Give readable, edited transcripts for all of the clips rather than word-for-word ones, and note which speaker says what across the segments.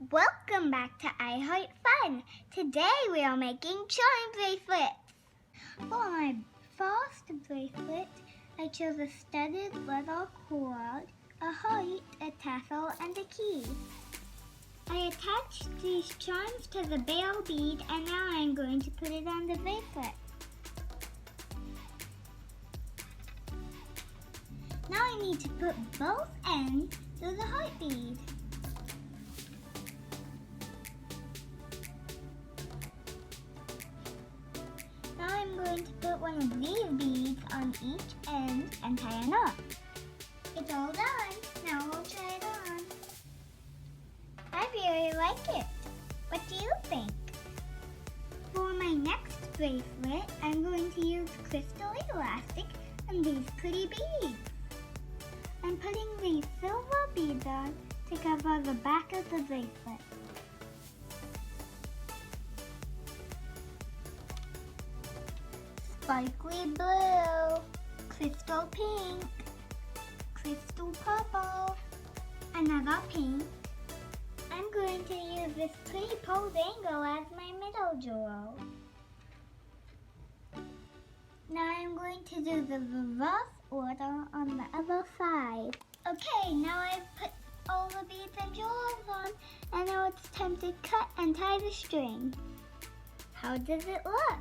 Speaker 1: Welcome back to I Heart Fun. Today we are making charm bracelets. For my first bracelet, I chose a studded leather cord, a heart, a tassel, and a key. I attached these charms to the bell bead and now I'm going to put it on the bracelet. Now I need to put both ends through the heart bead. Now I'm going to put one of these beads on each end and tie a knot. It's all done. Now we'll try it on. I really like it. What do you think? For my next bracelet, I'm going to use crystal elastic and these pretty beads. I'm putting these silver beads on to cover the back of the bracelet. Sparkly blue, crystal pink, crystal purple, another pink. I'm going to use this pretty pole dangle as my middle jewel. Now I'm going to do the reverse order on the other side. Okay, now I've put all the beads and jewels on, and now it's time to cut and tie the string. How does it look?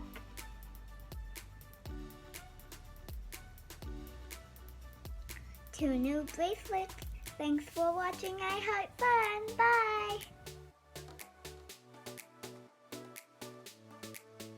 Speaker 1: Two new bracelets. Thanks for watching I Heart Fun. Bye!